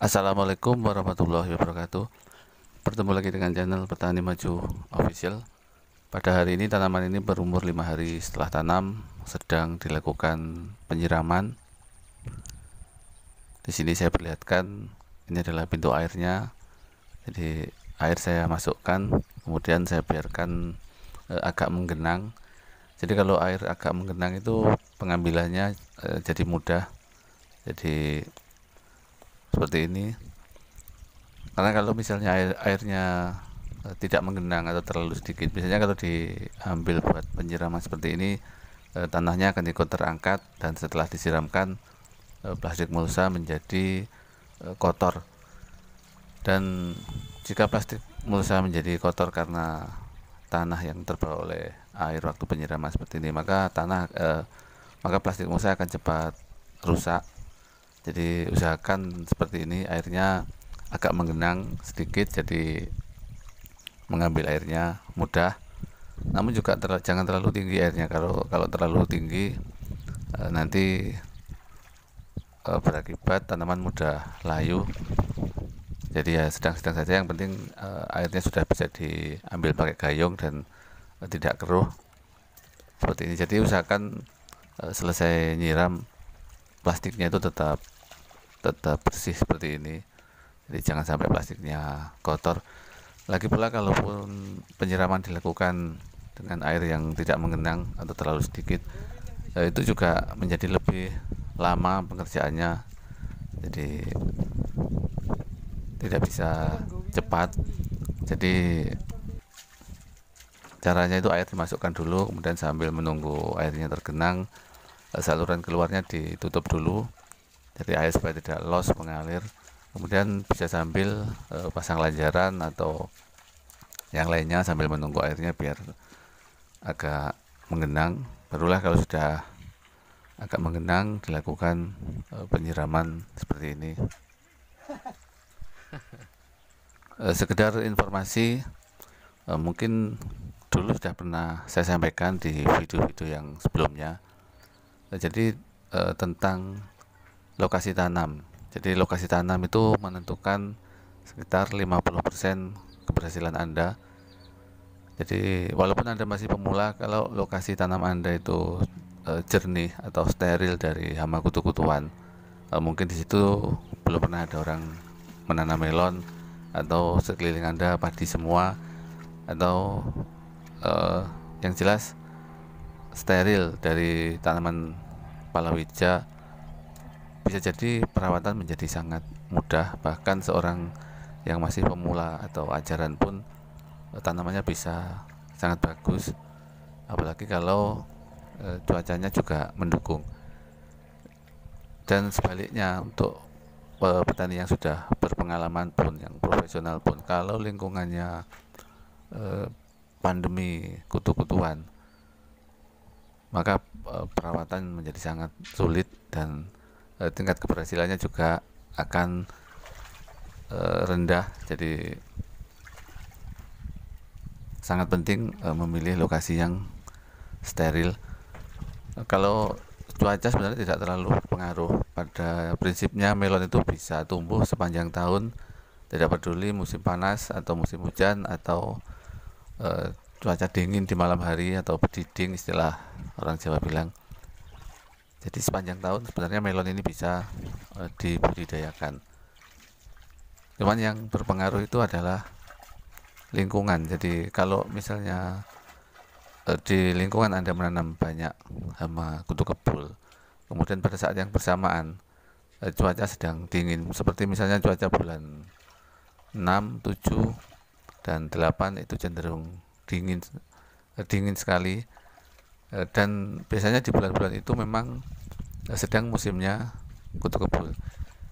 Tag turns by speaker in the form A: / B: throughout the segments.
A: Assalamualaikum warahmatullahi wabarakatuh. Bertemu lagi dengan channel Petani Maju Official. Pada hari ini tanaman ini berumur 5 hari setelah tanam, sedang dilakukan penyiraman. Di sini saya perlihatkan ini adalah pintu airnya. Jadi air saya masukkan, kemudian saya biarkan agak menggenang. Jadi kalau air agak menggenang itu pengambilannya jadi mudah. Jadi seperti ini. Karena kalau misalnya airnya tidak menggenang atau terlalu sedikit, biasanya kalau diambil buat penyiraman seperti ini, tanahnya akan ikut terangkat, dan setelah disiramkan plastik mulsa menjadi kotor. Dan jika plastik mulsa menjadi kotor karena tanah yang terbawa oleh air waktu penyiraman seperti ini, maka plastik mulsa akan cepat rusak. Jadi usahakan seperti ini, airnya agak menggenang sedikit, jadi mengambil airnya mudah. Namun juga jangan terlalu tinggi airnya. Kalau terlalu tinggi nanti berakibat tanaman mudah layu. Jadi ya sedang-sedang saja, yang penting airnya sudah bisa diambil pakai gayung dan tidak keruh seperti ini. Jadi usahakan selesai nyiram, plastiknya itu tetap bersih seperti ini. Jadi jangan sampai plastiknya kotor. Lagi pula kalaupun penyiraman dilakukan dengan air yang tidak menggenang atau terlalu sedikit, itu juga menjadi lebih lama pengerjaannya. Jadi tidak bisa cepat. Jadi caranya itu air dimasukkan dulu, kemudian sambil menunggu airnya tergenang, saluran keluarnya ditutup dulu, jadi air supaya tidak los mengalir. Kemudian bisa sambil pasang lanjaran atau yang lainnya sambil menunggu airnya biar agak menggenang. Barulah kalau sudah agak menggenang dilakukan penyiraman seperti ini. Sekedar informasi, mungkin dulu sudah pernah saya sampaikan di video-video yang sebelumnya. Jadi tentang lokasi tanam. Jadi lokasi tanam itu menentukan sekitar 50% keberhasilan Anda. Jadi walaupun Anda masih pemula, kalau lokasi tanam Anda itu jernih atau steril dari hama kutu-kutuan, mungkin di situ belum pernah ada orang menanam melon, atau sekeliling Anda padi semua, atau yang jelas steril dari tanaman palawija, bisa jadi perawatan menjadi sangat mudah. Bahkan seorang yang masih pemula atau ajaran pun tanamannya bisa sangat bagus, apalagi kalau cuacanya juga mendukung. Dan sebaliknya, untuk petani yang sudah berpengalaman pun, yang profesional pun, kalau lingkungannya pandemi kutu-kutuan, maka perawatan menjadi sangat sulit, dan tingkat keberhasilannya juga akan rendah. Jadi sangat penting memilih lokasi yang steril. Kalau cuaca sebenarnya tidak terlalu pengaruh. Pada prinsipnya melon itu bisa tumbuh sepanjang tahun, tidak peduli musim panas atau musim hujan atau cuaca dingin di malam hari atau bediding, istilah orang Jawa bilang. Jadi sepanjang tahun sebenarnya melon ini bisa dibudidayakan. Cuman yang berpengaruh itu adalah lingkungan. Jadi kalau misalnya di lingkungan Anda menanam banyak hama kutu kebul, kemudian pada saat yang bersamaan cuaca sedang dingin, seperti misalnya cuaca bulan 6, 7, dan 8 itu cenderung dingin sekali. Dan biasanya di bulan-bulan itu memang sedang musimnya kutu kebul.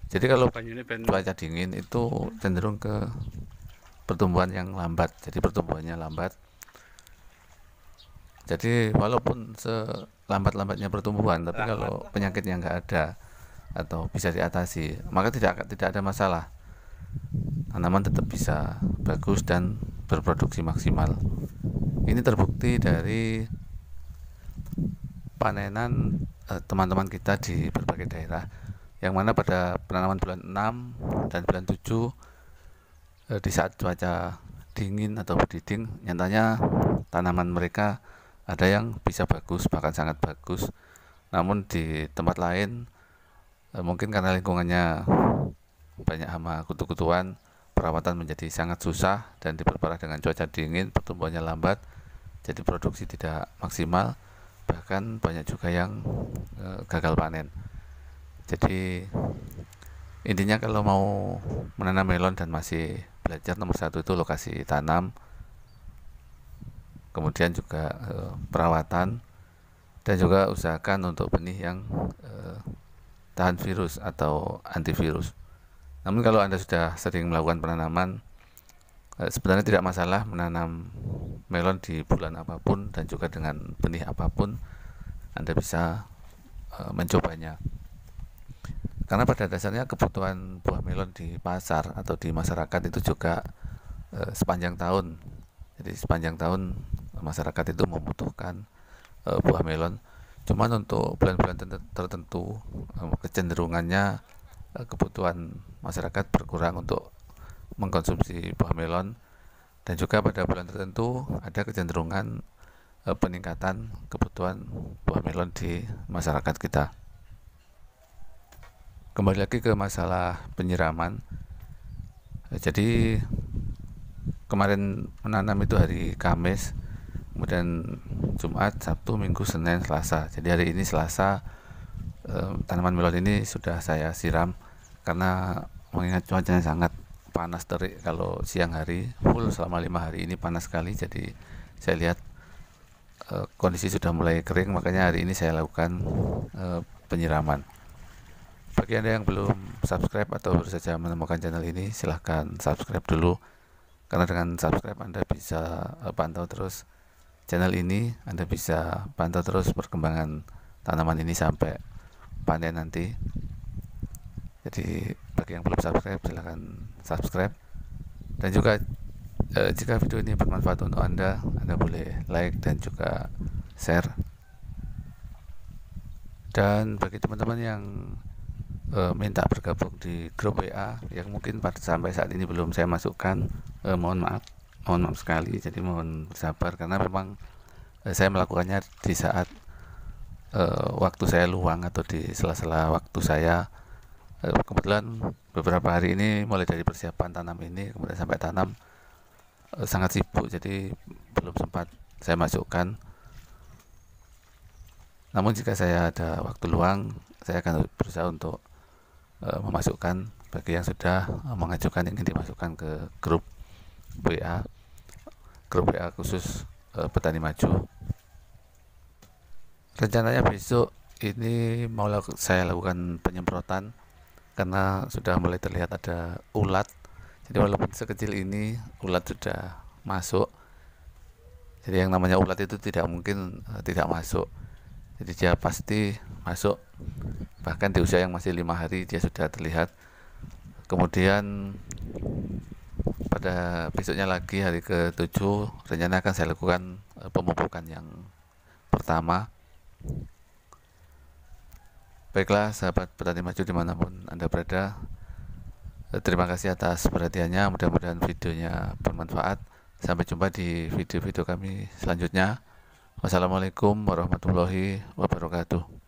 A: Jadi kalau cuaca dingin itu cenderung ke pertumbuhan yang lambat. Jadi pertumbuhannya lambat. Jadi walaupun selambat-lambatnya pertumbuhan, tapi kalau penyakitnya nggak ada atau bisa diatasi, maka tidak ada masalah. Tanaman tetap bisa bagus dan berproduksi maksimal. Ini terbukti dari panenan teman-teman kita di berbagai daerah. yang mana pada penanaman bulan 6 dan bulan 7 di saat cuaca dingin atau berdiding, nyatanya tanaman mereka ada yang bisa bagus, bahkan sangat bagus. Namun di tempat lain mungkin karena lingkungannya banyak hama kutu-kutuan, perawatan menjadi sangat susah dan diperparah dengan cuaca dingin, pertumbuhannya lambat, jadi produksi tidak maksimal, bahkan banyak juga yang gagal panen. Jadi intinya kalau mau menanam melon dan masih belajar, nomor satu itu lokasi tanam, kemudian juga perawatan, dan juga usahakan untuk benih yang tahan virus atau antivirus. Namun kalau Anda sudah sering melakukan penanaman, sebenarnya tidak masalah menanam melon di bulan apapun dan juga dengan benih apapun. Anda bisa mencobanya, karena pada dasarnya kebutuhan buah melon di pasar atau di masyarakat itu juga sepanjang tahun. Jadi sepanjang tahun masyarakat itu membutuhkan buah melon. Cuman untuk bulan-bulan tertentu kecenderungannya kebutuhan masyarakat berkurang untuk mengkonsumsi buah melon, dan juga pada bulan tertentu ada kecenderungan peningkatan kebutuhan buah melon di masyarakat kita. Kembali lagi ke masalah penyiraman. Jadi kemarin menanam itu hari Kamis, kemudian Jumat, Sabtu, Minggu, Senin, Selasa. Jadi hari ini Selasa, tanaman melon ini sudah saya siram karena mengingat cuacanya sangat panas terik. Kalau siang hari full selama 5 hari ini panas sekali, jadi saya lihat kondisi sudah mulai kering, makanya hari ini saya lakukan penyiraman. Bagi Anda yang belum subscribe atau baru saja menemukan channel ini, silahkan subscribe dulu, karena dengan subscribe Anda bisa pantau terus channel ini, Anda bisa pantau terus perkembangan tanaman ini sampai panen nanti. Jadi bagi yang belum subscribe, silahkan subscribe, dan juga jika video ini bermanfaat untuk Anda boleh like dan juga share. Dan bagi teman-teman yang minta bergabung di grup WA yang mungkin sampai saat ini belum saya masukkan, mohon maaf sekali. Jadi mohon bersabar, karena memang saya melakukannya di saat waktu saya luang atau di sela-sela waktu saya. Kebetulan beberapa hari ini mulai dari persiapan tanam ini kemudian sampai tanam sangat sibuk, jadi belum sempat saya masukkan. Namun jika saya ada waktu luang, saya akan berusaha untuk memasukkan bagi yang sudah mengajukan ingin dimasukkan ke grup WA khusus petani maju. Rencananya besok ini mau saya lakukan penyemprotan, karena sudah mulai terlihat ada ulat. Jadi walaupun sekecil ini, ulat sudah masuk. Jadi yang namanya ulat itu tidak mungkin tidak masuk. Jadi dia pasti masuk, bahkan di usia yang masih 5 hari dia sudah terlihat. Kemudian pada besoknya lagi, hari ke-7, rencana akan saya lakukan pemupukan yang pertama. Baiklah sahabat petani maju dimanapun Anda berada, terima kasih atas perhatiannya. Mudah-mudahan videonya bermanfaat. Sampai jumpa di video-video kami selanjutnya. Wassalamualaikum warahmatullahi wabarakatuh.